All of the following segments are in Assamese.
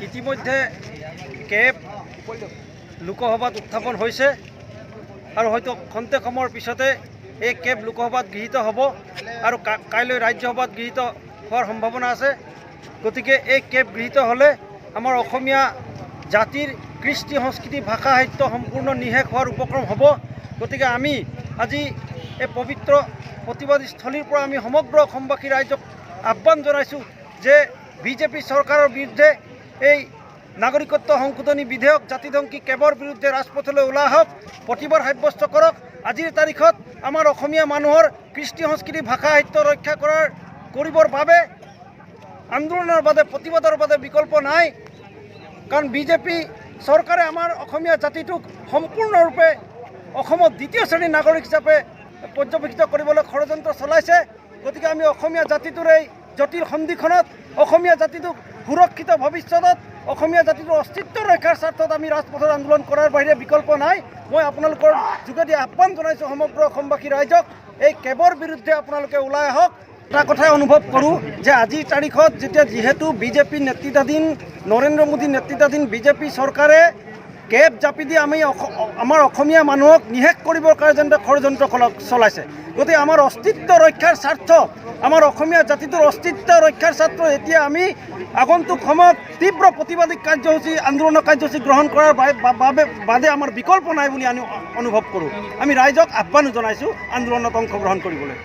ইতিমধ্যে কেব লোকসভাত উত্থাপন হৈছে আৰু হয়তো খন্তেক সময়ৰ পিছতে এই কেব লোকসভাত গৃহীত হ'ব আৰু কাইলৈ ৰাজ্যসভাত গৃহীত হোৱাৰ সম্ভাৱনা আছে। গতিকে এই কেব গৃহীত হ'লে আমাৰ অসমীয়া জাতিৰ কৃষ্টি সংস্কৃতি ভাষা সাহিত্য সম্পূৰ্ণ নিশেষ হোৱাৰ উপক্ৰম হ'ব। গতিকে আমি আজি এই পবিত্ৰ প্ৰতিবাদী স্থলীৰ পৰা আমি সমগ্ৰ অসমবাসী ৰাইজক আহ্বান জনাইছোঁ যে বিজেপি চৰকাৰৰ বিৰুদ্ধে এই নাগৰিকত্ব সংশোধনী বিধেয়ক জাতিধ্বংসী কেবৰ বিৰুদ্ধে ৰাজপথলৈ ওলাই আহক, প্ৰতিবাদ সাব্যস্ত কৰক। আজিৰ তাৰিখত আমাৰ অসমীয়া মানুহৰ কৃষ্টি সংস্কৃতি ভাষা সাহিত্য ৰক্ষা কৰিবৰ বাবে আন্দোলনৰ বাবে প্ৰতিবাদৰ বাবে বিকল্প নাই। কাৰণ বিজেপি চৰকাৰে আমাৰ অসমীয়া জাতিটোক সম্পূৰ্ণৰূপে অসমত দ্বিতীয় শ্ৰেণীৰ নাগৰিক হিচাপে পৰ্যবেক্ষিত কৰিবলৈ ষড়যন্ত্ৰ চলাইছে। গতিকে আমি অসমীয়া জাতিটোৰ এই জটিল সন্ধিখনত অসমীয়া জাতিটোক সুৰক্ষিত ভৱিষ্যতত অসমীয়া জাতিটোৰ অস্তিত্ব ৰক্ষাৰ স্বাৰ্থত আমি ৰাজপথত আন্দোলন কৰাৰ বাহিৰে বিকল্প নাই। মই আপোনালোকৰ যোগেদি আহ্বান জনাইছোঁ সমগ্ৰ অসমবাসী ৰাইজক, এই কেবৰ বিৰুদ্ধে আপোনালোকে ওলাই আহক। এটা কথাই অনুভৱ কৰোঁ যে আজিৰ তাৰিখত যিহেতু বিজেপি নেতৃত্বাধীন নৰেন্দ্ৰ মোদী নেতৃত্বাধীন বিজেপি চৰকাৰে কেব জাপি দি আমাৰ অসমীয়া মানুহক নিশেষ কৰিবৰ কাৰণে যেনে ষড়যন্ত্ৰ চলাইছে। গতিকে আমাৰ অস্তিত্ব ৰক্ষাৰ স্বাৰ্থ, আমাৰ অসমীয়া জাতিটোৰ অস্তিত্ব ৰক্ষাৰ স্বাৰ্থ এতিয়া আমি আগন্তুক সময়ত তীব্ৰ প্ৰতিবাদী কাৰ্যসূচী আন্দোলনৰ কাৰ্যসূচী গ্ৰহণ কৰাৰ বাদে আমাৰ বিকল্প নাই বুলি আমি অনুভৱ কৰোঁ। আমি ৰাইজক আহ্বানো জনাইছোঁ আন্দোলনত অংশগ্ৰহণ কৰিবলৈ।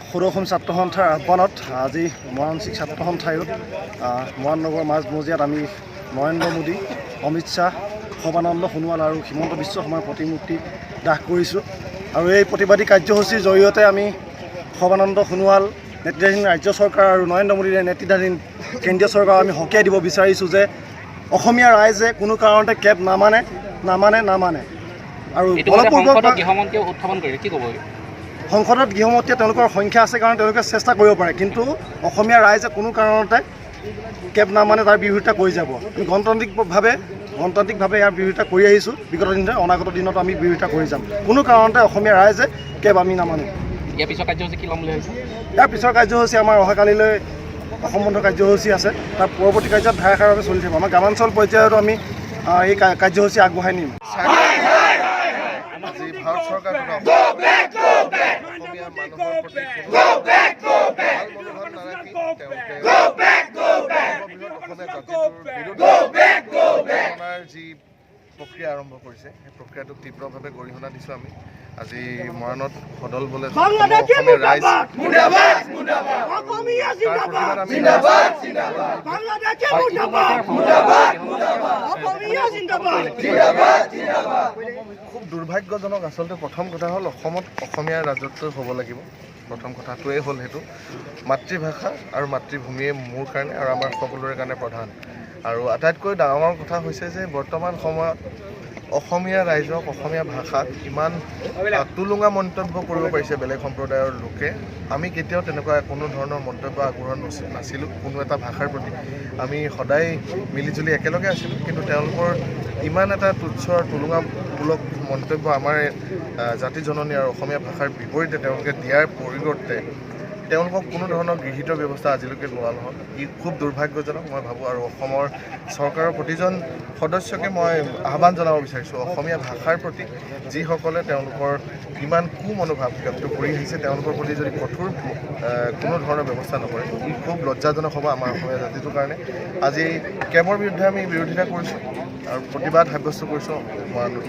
সৰু অসম ছাত্ৰ সন্থাৰ আহ্বানত আজি মৰাণসী ছাত্ৰ সন্থায়ত মৰাণনগৰ মাজমজিয়াত আমি নৰেন্দ্ৰ মোদী, অমিত শ্বাহ, সৰ্বানন্দ সোণোৱাল আৰু হিমন্ত বিশ্ব শৰ্মাৰ প্ৰতিমূৰ্তি দাহ কৰিছোঁ। আৰু এই প্ৰতিবাদী কাৰ্যসূচীৰ জৰিয়তে আমি সৰ্বানন্দ সোণোৱাল নেতৃত্বাধীন ৰাজ্য চৰকাৰ আৰু নৰেন্দ্ৰ মোদীৰ নেতৃত্বাধীন কেন্দ্ৰীয় চৰকাৰক আমি সকীয়াই দিব বিচাৰিছোঁ যে অসমীয়া ৰাইজে কোনো কাৰণতে কেব নামানে আৰু সংসদত গৃহমন্ত্ৰীয়ে তেওঁলোকৰ সংখ্যা আছে কাৰণে তেওঁলোকে চেষ্টা কৰিব পাৰে, কিন্তু অসমীয়া ৰাইজে কোনো কাৰণতে কেব নামানে তাৰ বিৰোধিতা কৰি যাব। আমি গণতান্ত্ৰিকভাৱে ইয়াৰ বিৰোধিতা কৰি আহিছোঁ। বিগত দিনত অনাগত দিনত আমি বিৰোধিতা কৰি যাম। কোনো কাৰণতে অসমীয়া ৰাইজে কেব আমি নামানো। ইয়াৰ পিছৰ কাৰ্যসূচী কি ল'ম বুলি ভাবিছে? ইয়াৰ পিছৰ কাৰ্যসূচী আমাৰ অহাকালিলৈ অসম বন্ধ কাৰ্যসূচী আছে। তাৰ পৰৱৰ্তী কাৰ্যত ধাৰাসাৰভাৱে চলি থাকিব। আমাৰ গ্ৰামাঞ্চল পৰ্যায়তো আমি এই কাৰ্যসূচী আগবঢ়াই নিম। আজি ভাৰত চৰকাৰে অসমীয়া মানুহৰ প্ৰতি ভাল মনোভাৱ নাৰাখি তেওঁলোকে যি প্ৰক্ৰিয়া আৰম্ভ কৰিছে সেই প্ৰক্ৰিয়াটোক তীব্ৰভাৱে গৰিহণা দিছোঁ আমি। আজি মৰাণত সদল বলে অসমীয়া ৰাইজ খুব দুৰ্ভাগ্যজনক। আচলতে প্ৰথম কথা হ'ল অসমত অসমীয়া ৰাজত্ব হ'ব লাগিব। প্ৰথম কথাটোৱেই হ'ল সেইটো মাতৃভাষা আৰু মাতৃভূমিয়ে মোৰ কাৰণে আৰু আমাৰ সকলোৰে কাৰণে প্ৰধান। আৰু আটাইতকৈ ডাঙৰ কথা হৈছে যে বৰ্তমান সময়ত অসমীয়া ৰাইজক অসমীয়া ভাষাত ইমান তুলুঙা মন্তব্য কৰিব পাৰিছে বেলেগ সম্প্ৰদায়ৰ লোকে। আমি কেতিয়াও তেনেকুৱা কোনো ধৰণৰ মন্তব্য আগবঢ়োৱা নাছিলোঁ কোনো এটা ভাষাৰ প্ৰতি। আমি সদায় মিলিজুলি একেলগে আছিলোঁ, কিন্তু তেওঁলোকৰ ইমান এটা তুচ্ছ তুলুঙামূলক মন্তব্য আমাৰ জাতি জননী আৰু অসমীয়া ভাষাৰ বিপৰীতে তেওঁলোকে দিয়াৰ পৰিৱৰ্তে তেওঁলোকক কোনো ধৰণৰ গৃহীত ব্যৱস্থা আজিলৈকে লোৱা নহ'ল। ই খুব দুৰ্ভাগ্যজনক মই ভাবোঁ। আৰু অসমৰ চৰকাৰৰ প্ৰতিজন সদস্যকে মই আহ্বান জনাব বিচাৰিছোঁ, অসমীয়া ভাষাৰ প্ৰতি যিসকলে তেওঁলোকৰ ইমান কুমনোভাৱ ব্যক্ত কৰি আহিছে তেওঁলোকৰ প্ৰতি যদি কঠোৰ কোনো ধৰণৰ ব্যৱস্থা নকৰে ই খুব লজ্জাজনক হ'ব আমাৰ অসমীয়া জাতিটোৰ কাৰণে। আজি কেবৰ বিৰুদ্ধে আমি বিৰোধিতা কৰিছোঁ আৰু প্ৰতিবাদ সাব্যস্ত কৰিছোঁ মৰাণত।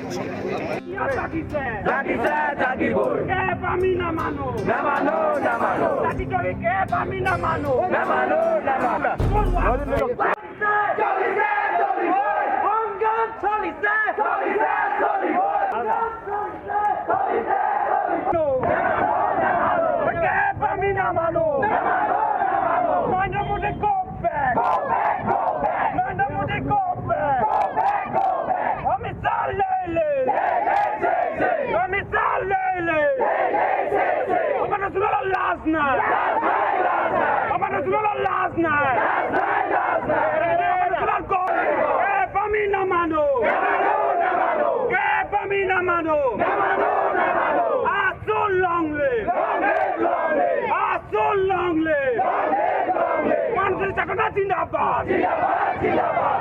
Jagannath Zindabad.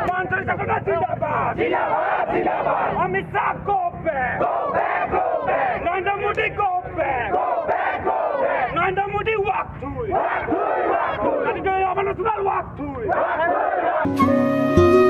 Mansoor Jagannath Zindabad. Amit Shah, go back. Narendra Modi, go back. Narendra Modi, walk through it. Walk through it. Walk through it.